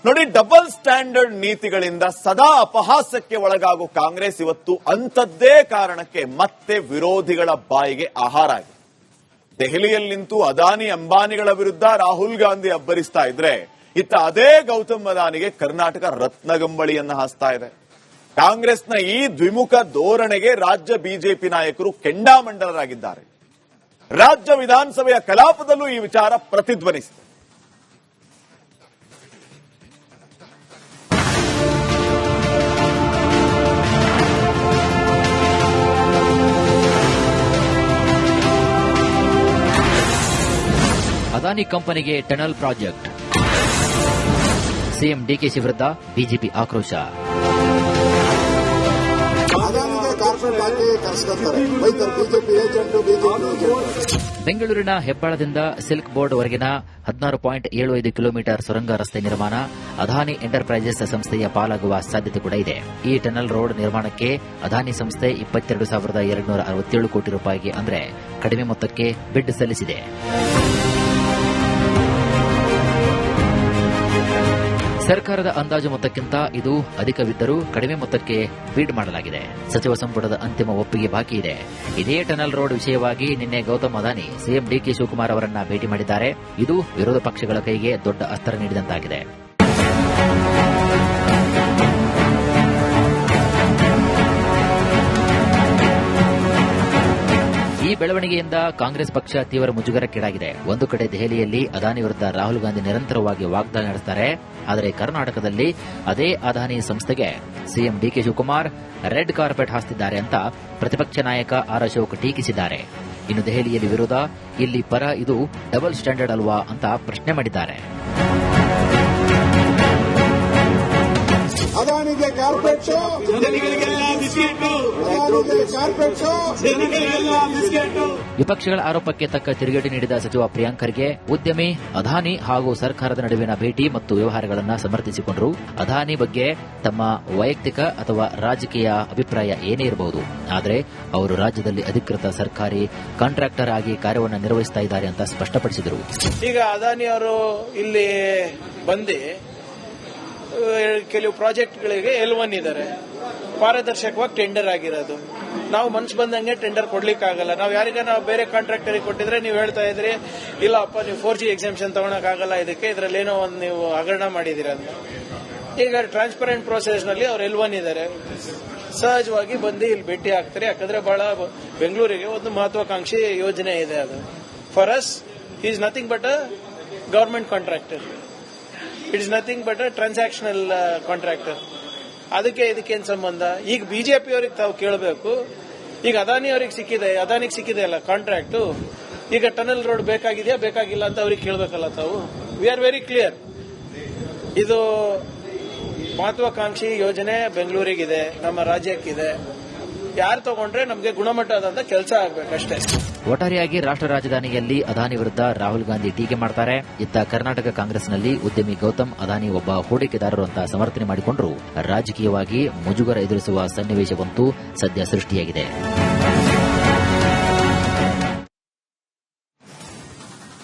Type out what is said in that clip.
ನೋಡಿ, double standard ನೀತಿಗಳಿಂದ ಸದಾ ಅಪಹಾಸ್ಯಕ್ಕೆ ಒಳಗಾಗೋ ಕಾಂಗ್ರೆಸ್ ಇವತ್ತು ಅಂಥದ್ದೇ ಕಾರಣಕ್ಕೆ ಮತ್ತೆ ವಿರೋಧಿಗಳ ಬಾಯಿಗೆ ಆಹಾರ ಆಗಿದೆ. ದೆಹಲಿಯಲ್ಲಿ ನಿಂತು ಅದಾನಿ ಅಂಬಾನಿಗಳ ವಿರುದ್ಧ ರಾಹುಲ್ ಗಾಂಧಿ ಅಬ್ಬರಿಸ್ತಾ ಇದ್ರೆ, ಇತ್ತ ಅದೇ ಗೌತಮ್ ಅದಾನಿಗೆ ಕರ್ನಾಟಕ ರತ್ನಗಂಬಳಿಯನ್ನ ಹಾಸ್ತಾ ಇದೆ. ಕಾಂಗ್ರೆಸ್ನ ಈ ದ್ವಿಮುಖ ಧೋರಣೆಗೆ ರಾಜ್ಯ ಬಿಜೆಪಿ ನಾಯಕರು ಕೆಂಡಾಮಂಡಲರಾಗಿದ್ದಾರೆ. ರಾಜ್ಯ ವಿಧಾನಸಭೆಯ ಕಲಾಪದಲ್ಲೂ ಈ ವಿಚಾರ ಪ್ರತಿಧ್ವನಿಸಿದೆ. ಅದಾನಿ ಕಂಪನಿಗೆ ಟನಲ್ ಪ್ರಾಜೆಕ್ಟ್, ಸಿಎಂ ಡಿಕೆಶಿ ವಿರುದ್ಧ ಬಿಜೆಪಿ ಆಕ್ರೋಶ. ಬೆಂಗಳೂರಿನ ಹೆಬ್ಬಾಳದಿಂದ ಸಿಲ್ಕ್ ಬೋರ್ಡ್ ವರೆಗಿನ 16.75 ಕಿಲೋಮೀಟರ್ ಸುರಂಗ ರಸ್ತೆ ನಿರ್ಮಾಣ ಅದಾನಿ ಎಂಟರ್ಪ್ರೈಸಸ್ ಸಂಸ್ಥೆಯ ಪಾಲಾಗುವ ಸಾಧ್ಯತೆ ಕೂಡ ಇದೆ. ಈ ಟನಲ್ ರೋಡ್ ನಿರ್ಮಾಣಕ್ಕೆ ಅದಾನಿ ಸಂಸ್ಥೆ 22,267 ಕೋಟಿ ರೂಪಾಯಿಗೆ ಅಂದರೆ ಕಡಿಮೆ ಮೊತ್ತಕ್ಕೆ ಬಿಡ್ ಸಲ್ಲಿಸಿದೆ. ಸರ್ಕಾರದ ಅಂದಾಜು ಮೊತ್ತಕ್ಕಿಂತ ಇದು ಅಧಿಕವಿದ್ದರೂ ಕಡಿಮೆ ಮೊತ್ತಕ್ಕೆ ಬಿಡ್ ಮಾಡಲಾಗಿದೆ. ಸಚಿವ ಸಂಪುಟದ ಅಂತಿಮ ಒಪ್ಪಿಗೆ ಬಾಕಿ ಇದೆ. ಇದೇ ಟನಲ್ ರೋಡ್ ವಿಷಯವಾಗಿ ನಿನ್ನೆ ಗೌತಮ್ ಅದಾನಿ ಸಿಎಂ ಡಿಕೆ ಶಿವಕುಮಾರ್ ಅವರನ್ನ ಭೇಟಿ ಮಾಡಿದ್ದಾರೆ. ಇದು ವಿರೋಧ ಪಕ್ಷಗಳ ಕೈಗೆ ದೊಡ್ಡ ಅಸ್ತ್ರ ನೀಡಿದಂತಾಗಿದೆ. ಈ ಬೆಳವಣಿಗೆಯಿಂದ ಕಾಂಗ್ರೆಸ್ ಪಕ್ಷ ತೀವ್ರ ಮುಜುಗರಕ್ಕೀಡಾಗಿದೆ. ಒಂದು ಕಡೆ ದೆಹಲಿಯಲ್ಲಿ ಅದಾನಿ ವಿರುದ್ಧ ರಾಹುಲ್ ಗಾಂಧಿ ನಿರಂತರವಾಗಿ ವಾಗ್ದಾಳಿ ನಡೆಸುತ್ತಾರೆ. ಆದರೆ ಕರ್ನಾಟಕದಲ್ಲಿ ಅದೇ ಅದಾನಿ ಸಂಸ್ಥೆಗೆ CM DK Shivakumar red carpet ಹಾಸ್ತಿದ್ದಾರೆ ಅಂತ ಪ್ರತಿಪಕ್ಷ ನಾಯಕ ಆರ್ ಅಶೋಕ್ ಟೀಕಿಸಿದ್ದಾರೆ. ಇನ್ನು ದೆಹಲಿಯಲ್ಲಿ ವಿರೋಧ, ಇಲ್ಲಿ ಪರ, ಇದು ಡಬಲ್ ಸ್ಟ್ಯಾಂಡರ್ಡ್ ಅಲ್ವಾ ಅಂತ ಪ್ರಶ್ನೆ ಮಾಡಿದ್ದಾರೆ. ಅದಾನಿಗೆ ಕಾರ್ಪೆಟ್ ಶೋ, ವಿಪಕ್ಷಗಳ ಆರೋಪಕ್ಕೆ ತಕ್ಕ ತಿರುಗೇಟು ನೀಡಿದ ಸಚಿವ ಪ್ರಿಯಾಂಕ್ ಖರ್ಗೆ ಉದ್ಯಮಿ ಅದಾನಿ ಹಾಗೂ ಸರ್ಕಾರದ ನಡುವಿನ ಭೇಟಿ ಮತ್ತು ವ್ಯವಹಾರಗಳನ್ನು ಸಮರ್ಥಿಸಿಕೊಂಡರು. ಅದಾನಿ ಬಗ್ಗೆ ತಮ್ಮ ವೈಯಕ್ತಿಕ ಅಥವಾ ರಾಜಕೀಯ ಅಭಿಪ್ರಾಯ ಏನೇ ಇರಬಹುದು, ಆದರೆ ಅವರು ರಾಜ್ಯದಲ್ಲಿ ಅಧಿಕೃತ ಸರ್ಕಾರಿ ಕಾಂಟ್ರಾಕ್ಟರ್ ಆಗಿ ಕಾರ್ಯವನ್ನು ನಿರ್ವಹಿಸ್ತಾ ಇದ್ದಾರೆ ಅಂತ ಸ್ಪಷ್ಟಪಡಿಸಿದರು. ಈಗ ಅದಾನಿ ಅವರು ಇಲ್ಲಿ ಬಂದು ಕೆಲವು ಪ್ರಾಜೆಕ್ಟ್ಗಳಿಗೆ L1 ಇದ್ದಾರೆ, ಪಾರದರ್ಶಕವಾಗಿ ಟೆಂಡರ್ ಆಗಿರೋದು. ನಾವು ಮನ್ಸು ಬಂದಂಗೆ ಟೆಂಡರ್ ಕೊಡ್ಲಿಕ್ಕಾಗಲ್ಲ. ನಾವು ನಾವು ಬೇರೆ ಕಾಂಟ್ರಾಕ್ಟರಿಗೆ ಕೊಟ್ಟಿದ್ರೆ ನೀವು ಹೇಳ್ತಾ ಇದ್ರಿ, ಇಲ್ಲಪ್ಪ ನೀವು 4G ಎಕ್ಸಾಮ್ಷನ್ ತಗೊಳಕ್ಕಾಗಲ್ಲ, ಇದರಲ್ಲಿ ಏನೋ ಒಂದು ನೀವು ಹಗರಣ ಮಾಡಿದಿರ ಅಂತ. ಈಗ ಟ್ರಾನ್ಸ್ಪರೆಂಟ್ ಪ್ರೋಸೆಸ್ ನಲ್ಲಿ ಅವ್ರು L1 ಇದ್ದಾರೆ, ಸಹಜವಾಗಿ ಬಂದು ಇಲ್ಲಿ ಭೇಟಿ ಆಗ್ತಾರೆ. ಯಾಕಂದ್ರೆ ಬಹಳ ಬೆಂಗಳೂರಿಗೆ ಒಂದು ಮಹತ್ವಾಕಾಂಕ್ಷಿ ಯೋಜನೆ ಇದೆ. ಅದು for us is nothing but a government contractor, it is nothing but a transactional contractor. ಇದಕ್ಕೇನು ಸಂಬಂಧ? ಈಗ ಬಿಜೆಪಿ ಅವರಿಗೆ ತಾವು ಕೇಳಬೇಕು. ಈಗ ಅದಾನಿಗೆ ಸಿಕ್ಕಿದೆ ಅಲ್ಲ ಕಾಂಟ್ರಾಕ್ಟ್, ಈಗ ಟನಲ್ ರೋಡ್ ಬೇಕಾಗಿದೆಯಾ ಬೇಕಾಗಿಲ್ಲ ಅಂತ ಅವ್ರಿಗೆ ಕೇಳಬೇಕಲ್ಲ ತಾವು. ವಿ ಆರ್ ವೆರಿ ಕ್ಲಿಯರ್, ಇದು ಮಹತ್ವಾಕಾಂಕ್ಷಿ ಯೋಜನೆ ಬೆಂಗಳೂರಿಗಿದೆ, ನಮ್ಮ ರಾಜ್ಯಕ್ಕಿದೆ. ಯಾರು ತಗೊಂಡ್ರೆ ನಮಗೆ ಗುಣಮಟ್ಟದಂತ ಕೆಲಸ ಆಗ್ಬೇಕಷ್ಟೇ. ಒಟ್ಟಾರೆಯಾಗಿ ರಾಷ್ಟ್ರ ರಾಜಧಾನಿಯಲ್ಲಿ ಅದಾನಿ ವಿರುದ್ಧ ರಾಹುಲ್ ಗಾಂಧಿ ಟೀಕೆ ಮಾಡ್ತಾರೆ. ಇತ್ತ ಕರ್ನಾಟಕ ಕಾಂಗ್ರೆಸ್ನಲ್ಲಿ ಉದ್ಯಮಿ ಗೌತಮ್ ಅದಾನಿ ಒಬ್ಬ ಹೂಡಿಕೆದಾರರು ಅಂತ ಸಮರ್ಥನೆ ಮಾಡಿಕೊಂಡರು. ರಾಜಕೀಯವಾಗಿ ಮುಜುಗರ ಎದುರಿಸುವ ಸನ್ನಿವೇಶವಂತೂ ಸದ್ಯ ಸೃಷ್ಟಿಯಾಗಿದೆ.